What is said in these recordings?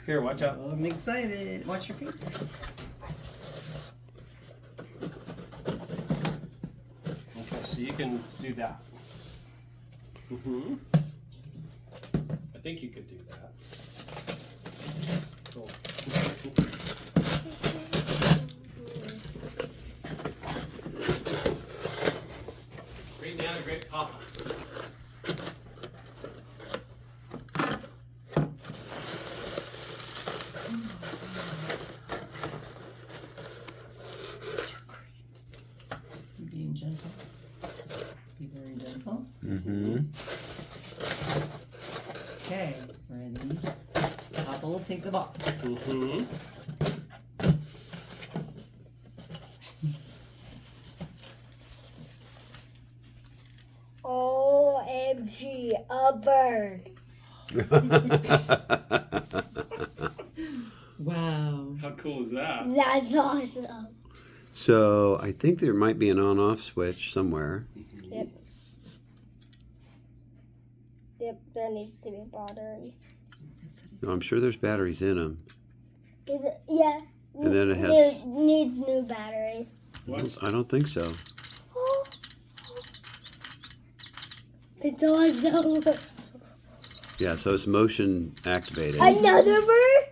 Here, watch out. Oh, I'm excited. Watch your fingers. Okay, so you can do that. I think you could do that. Cool. Great Nana, great Papa. Being gentle. Be very gentle. Okay, ready? Papa will take the box. OMG, a bird. Wow. How cool is that? That's awesome. So I think there might be an on-off switch somewhere. Yep. Yep, there needs to be batteries. No, I'm sure there's batteries in them. Yeah. And then it has- It needs new batteries. What? I don't think so. It's awesome. Yeah, so it's motion activated. Another bird?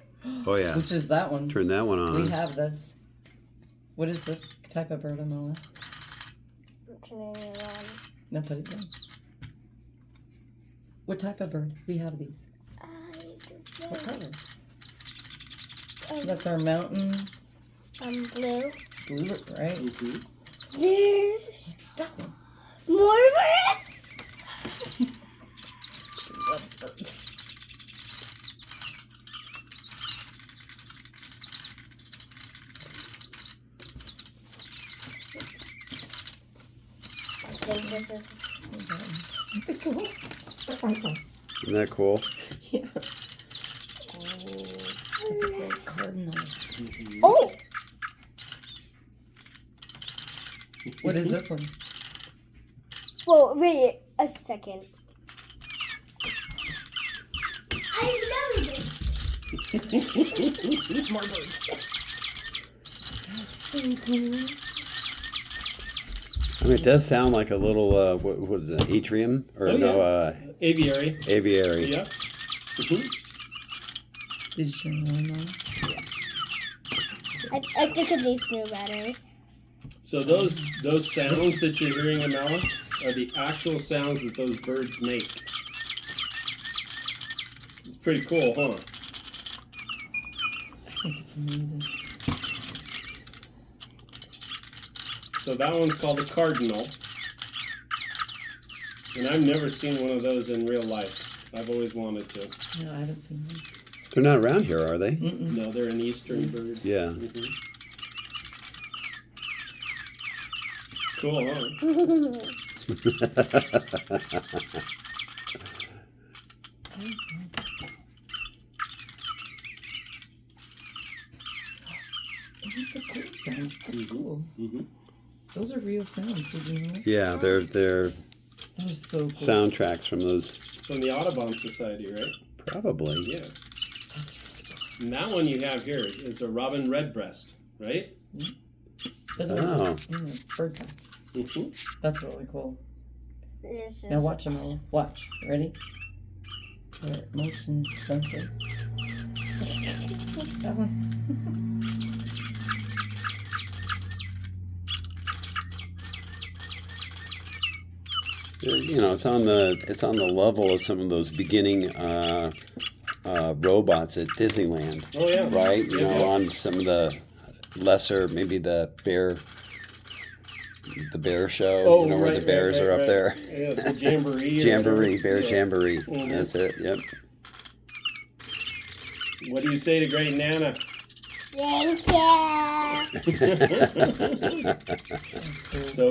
Oh yeah. Which is that one? Turn that one We on. have this. What is this type of bird, Amella? I'm turning it on. Now put it down. What type of bird? We have these. I What color? don't That's our mountain blue. blue, right? There's That one. more birds? She loves birds. I think this is. Cool. Isn't that cool? Yeah. Oh, it's a great cardinal. Oh! What is this one? Whoa, wait a second. I love it. More birds. That's so cool. I mean, it does sound like a little, what is it, atrium? Or Oh, no, Aviary. aviary. Yeah. Did you turn it on? I think it needs new batteries. So those sounds that you're hearing, Amella, are the actual sounds that those birds make. It's pretty cool, huh? I think it's amazing. So that one's called a cardinal. And I've never seen one of those in real life. I've always wanted to. No, I haven't seen one. They're not around here, are they? Mm-mm. No, they're an eastern bird. Yeah. Cool, huh? That's a cool sound. That's cool. Those are real sounds, did you know? Yeah, they're That is so cool. soundtracks from those. From the Audubon Society, right? Probably. Yeah. That's really cool. And that one you have here is a robin redbreast, right? That is bird time. That's really cool. This is Now watch, Amella. Watch. Ready? Motion sensor. That one. You know, it's on the level of some of those beginning robots at Disneyland, Oh yeah. right? You Yeah, know, yeah. on some of the lesser, maybe the bear show. Oh, you know, where right, the bears right, are up right. there. Yeah, the jamboree. or Jamboree, whatever. bear Yeah. jamboree. Mhm. That's it. Yep. What do you say to Great Nana? Thank you. So